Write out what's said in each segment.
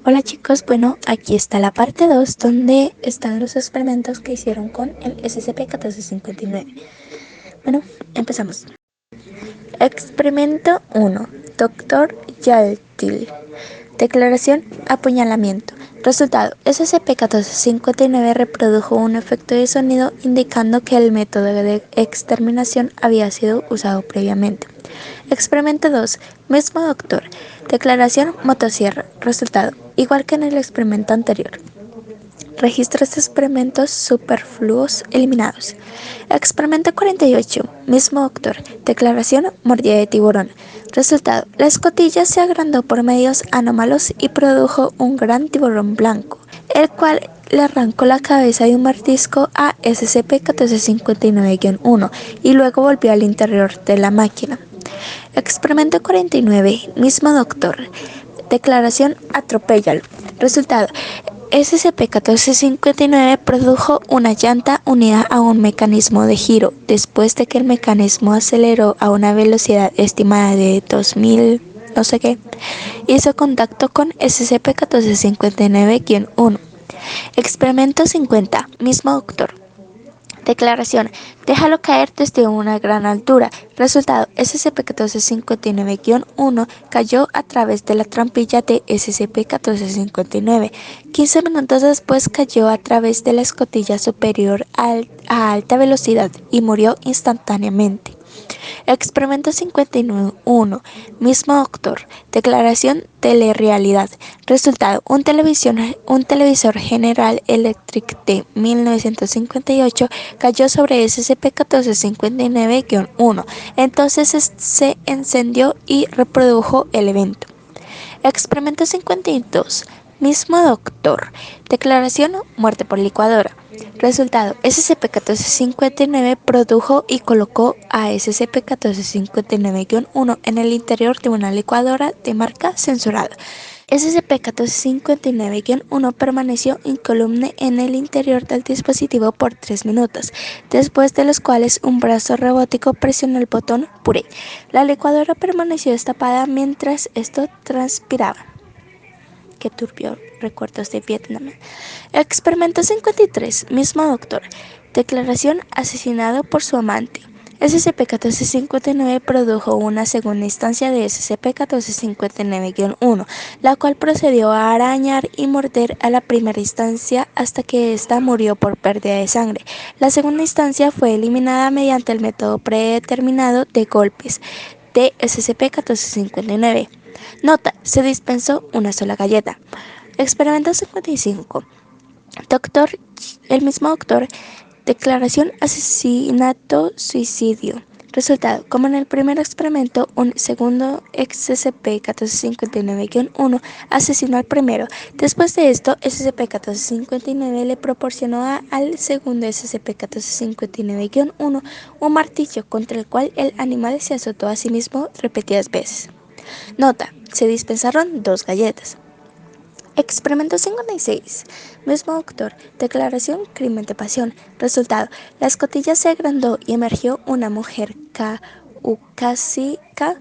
Hola chicos, bueno, aquí está la parte 2 donde están los experimentos que hicieron con el SCP-1459. Bueno, empezamos. Experimento 1. Dr. Yaltil. Declaración: apuñalamiento. Resultado: SCP-1459 reprodujo un efecto de sonido indicando que el método de exterminación había sido usado previamente. Experimento 2. Mismo doctor. Declaración: motosierra. Resultado: igual que en el experimento anterior. Registros de experimentos superfluos eliminados. Experimento 48. Mismo doctor. Declaración: mordida de tiburón. Resultado: la escotilla se agrandó por medios anómalos y produjo un gran tiburón blanco, el cual le arrancó la cabeza de un mordisco a SCP-1459-1 y luego volvió al interior de la máquina. Experimento 49. Mismo doctor. Declaración: atropéllalo. Resultado: SCP-1459 produjo una llanta unida a un mecanismo de giro. Después de que el mecanismo aceleró a una velocidad estimada de 2000 no sé qué, hizo contacto con SCP-1459-1. Experimento 50. Mismo doctor. Declaración: déjalo caer desde una gran altura. Resultado: SCP-1459-1 cayó a través de la trampilla de SCP-1459. 15 minutos después cayó a través de la escotilla superior a alta velocidad y murió instantáneamente. Experimento 51. Mismo doctor. Declaración: telerrealidad. Resultado: un televisor General Electric de 1958 cayó sobre SCP-1459-1. Entonces se encendió y reprodujo el evento. Experimento 52. Mismo doctor. Declaración: muerte por licuadora. Resultado: SCP-1459 produjo y colocó a SCP-1459-1 en el interior de una licuadora de marca censurada. SCP-1459-1 permaneció incólume en el interior del dispositivo por 3 minutos, después de los cuales un brazo robótico presionó el botón puré. La licuadora permaneció destapada mientras esto transpiraba. Qué turbio, recuerdos de Vietnam. Experimento 53. Mismo doctor. Declaración: asesinado por su amante. SCP-1459 produjo una segunda instancia de SCP-1459-1, la cual procedió a arañar y morder a la primera instancia hasta que ésta murió por pérdida de sangre. La segunda instancia fue eliminada mediante el método predeterminado de golpes de SCP-1459. Nota: se dispensó una sola galleta. Experimento 55. El mismo doctor. Declaración: asesinato-suicidio. Resultado: como en el primer experimento, un segundo SCP-1459-1 asesinó al primero. Después de esto, SCP-1459 le proporcionó al segundo SCP-1459-1 un martillo contra el cual el animal se azotó a sí mismo repetidas veces. Nota: se dispensaron 2 galletas. Experimento 56. Mismo doctor. Declaración: crimen de pasión. Resultado: la escotilla se agrandó y emergió una mujer caucásica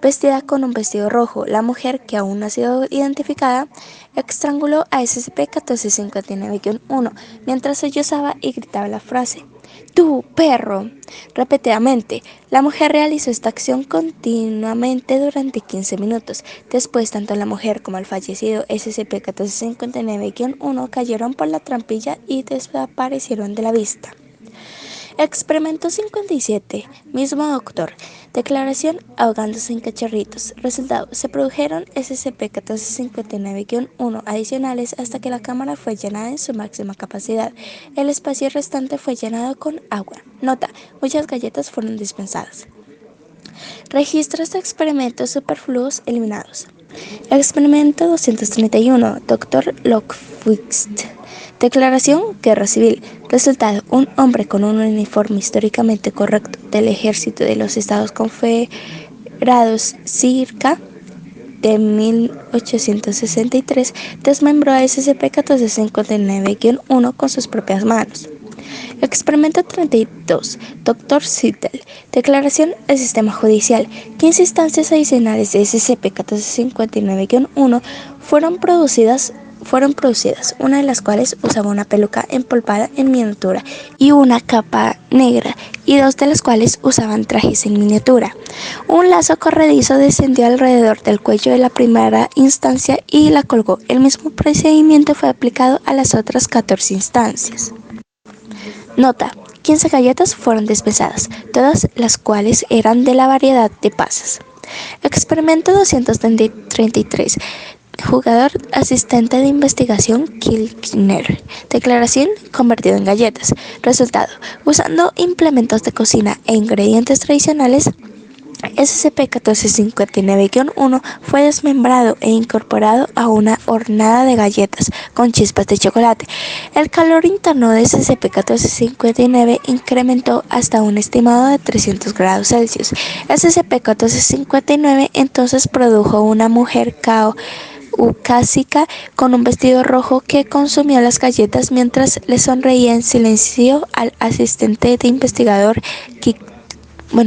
vestida con un vestido rojo. La mujer, que aún no ha sido identificada, estranguló a SCP-1459-1 mientras sollozaba y gritaba la frase: ¡tú, perro!, repetidamente. La mujer realizó esta acción continuamente durante 15 minutos. Después, tanto la mujer como el fallecido SCP-1459-1 cayeron por la trampilla y desaparecieron de la vista. Experimento 57. Mismo doctor. Declaración: ahogándose en cacharritos. Resultado: se produjeron SCP-1459-1 adicionales hasta que la cámara fue llenada en su máxima capacidad. El espacio restante fue llenado con agua. Nota: muchas galletas fueron dispensadas. Registros de experimentos superfluos eliminados. Experimento 231. Dr. Lockwood. Declaración: guerra civil. Resultado: un hombre con un uniforme históricamente correcto del ejército de los Estados Confederados circa de 1863 desmembró a SCP-1459-1 con sus propias manos. Experimento 32. Dr. Sittel. Declaración: el sistema judicial. 15 instancias adicionales de SCP-1459-1 Fueron producidas, una de las cuales usaba una peluca empolvada en miniatura y una capa negra, y dos de las cuales usaban trajes en miniatura. Un lazo corredizo descendió alrededor del cuello de la primera instancia y la colgó. El mismo procedimiento fue aplicado a las otras 14 instancias. Nota: 15 galletas fueron dispensadas, todas las cuales eran de la variedad de pasas. Experimento 233. Jugador asistente de investigación Kirchner. Declaración: convertido en galletas. Resultado: usando implementos de cocina e ingredientes tradicionales, SCP-1459-1 fue desmembrado e incorporado a una hornada de galletas con chispas de chocolate. El calor interno de SCP-1459 incrementó hasta un estimado de 300 grados Celsius. SCP-1459 entonces produjo una mujer caucásica con un vestido rojo que consumió las galletas mientras le sonreía en silencio al asistente de investigador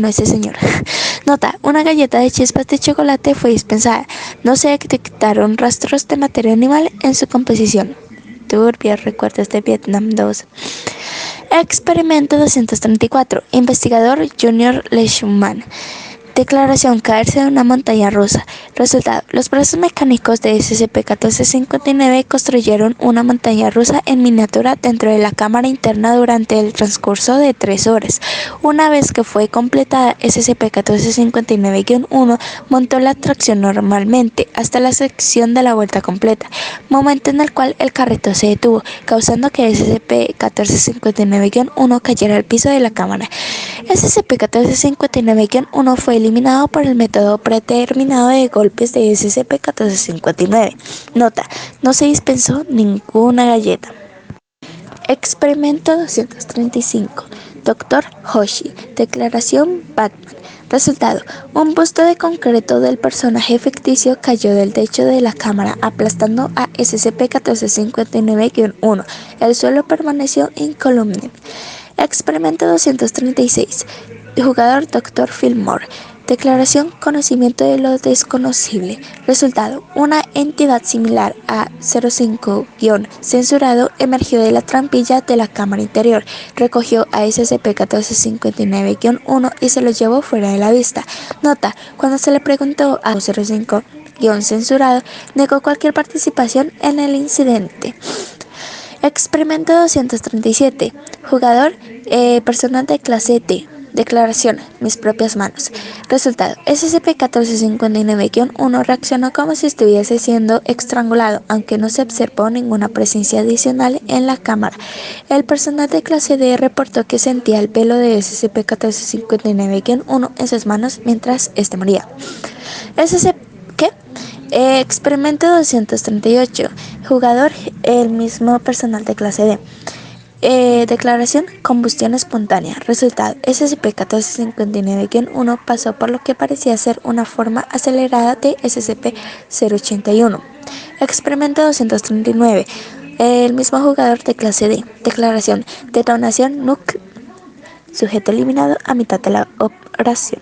ese señor. Nota: una galleta de chispas de chocolate fue dispensada. No se detectaron rastros de materia animal en su composición. Turbios recuerdos de Vietnam 2. Experimento 234. Investigador Junior Leishman. Declaración: caerse de una montaña rusa. Resultado: los brazos mecánicos de SCP-1459 construyeron una montaña rusa en miniatura dentro de la cámara interna durante el transcurso de 3 horas. Una vez que fue completada, SCP-1459-1 montó la atracción normalmente hasta la sección de la vuelta completa, momento en el cual el carrito se detuvo, causando que SCP-1459-1 cayera al piso de la cámara. SCP-1459-1 fue eliminado por el método predeterminado de golpes de SCP-1459. Nota: no se dispensó ninguna galleta. Experimento 235. Dr. Hoshi. Declaración: Batman. Resultado: un busto de concreto del personaje ficticio cayó del techo de la cámara, aplastando a SCP-1459-1. El suelo permaneció incólume. Experimento 236. Jugador: Dr. Fillmore. Declaración: conocimiento de lo desconocible. Resultado: una entidad similar a 05-censurado emergió de la trampilla de la cámara interior, recogió a SCP-1459-1 y se lo llevó fuera de la vista. Nota: cuando se le preguntó a 05-censurado, negó cualquier participación en el incidente. Experimento 237. Jugador: personal de clase D. Declaración: mis propias manos. Resultado: SCP-1459-1 reaccionó como si estuviese siendo estrangulado, aunque no se observó ninguna presencia adicional en la cámara. El personal de clase D reportó que sentía el pelo de SCP-1459-1 en sus manos mientras este moría. Experimento 238. Jugador: el mismo personal de clase D. Declaración: combustión espontánea. Resultado: SCP-1459-1 pasó por lo que parecía ser una forma acelerada de SCP-081. Experimento 239. El mismo jugador de clase D. Declaración: detonación nuclear. Sujeto eliminado a mitad de la operación.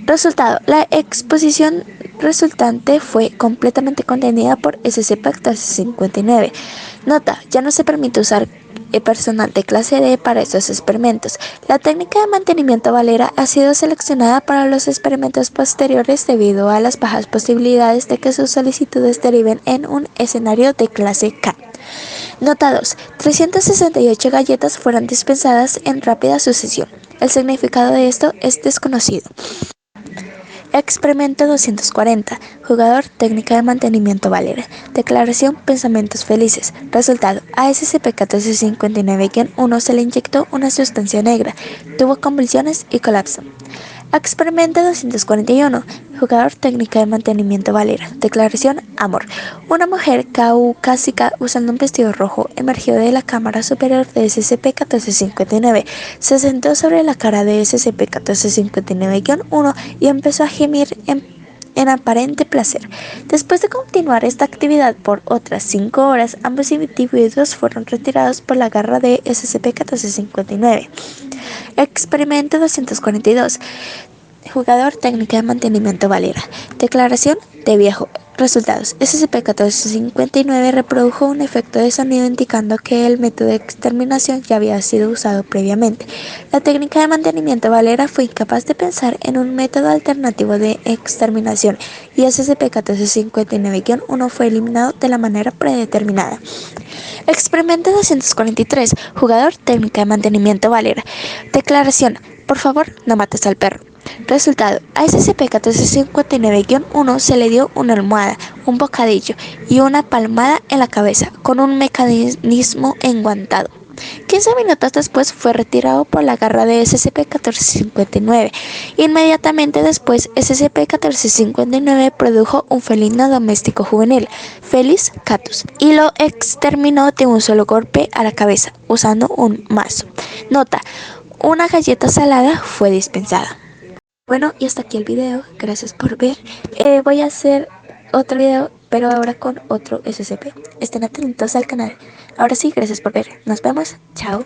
Resultado: la exposición resultante fue completamente contenida por SCP-1459. Nota: ya no se permite usar personal de clase D para estos experimentos. La técnica de mantenimiento Valera ha sido seleccionada para los experimentos posteriores debido a las bajas posibilidades de que sus solicitudes deriven en un escenario de clase K. Nota 2. 368 galletas fueron dispensadas en rápida sucesión. El significado de esto es desconocido. Experimento 240. Jugador: técnica de mantenimiento Valera. Declaración: pensamientos felices. Resultado: a SCP-1459-1 se le inyectó una sustancia negra. Tuvo convulsiones y colapso. Experimento 241. Jugador: técnica de mantenimiento Valera. Declaración: amor. Una mujer caucásica usando un vestido rojo emergió de la cámara superior de SCP-1459. Se sentó sobre la cara de SCP-1459-1 y empezó a gemir en aparente placer. Después de continuar esta actividad por otras 5 horas, ambos individuos fueron retirados por la garra de SCP-1459. Experimento 242. Jugador, técnica de mantenimiento Valera. Declaración de viejo. Resultados. SCP-1459 reprodujo un efecto de sonido indicando que el método de exterminación ya había sido usado previamente. La técnica de mantenimiento Valera fue incapaz de pensar en un método alternativo de exterminación y SCP-1459-1 fue eliminado de la manera predeterminada. Experimento 243. Jugador, técnica de mantenimiento Valera. Declaración. Por favor, no mates al perro. Resultado. A SCP-1459-1 se le dio una almohada, un bocadillo y una palmada en la cabeza con un mecanismo enguantado. 15 minutos después fue retirado por la garra de SCP-1459. Inmediatamente después, SCP-1459 produjo un felino doméstico juvenil, Felis catus, y lo exterminó de un solo golpe a la cabeza, usando un mazo. Nota: una galleta salada fue dispensada. Bueno, y hasta aquí el video. Gracias por ver. Voy a hacer otro video, pero ahora con otro SCP. Estén atentos al canal. Ahora sí, gracias por ver. Nos vemos. Chao.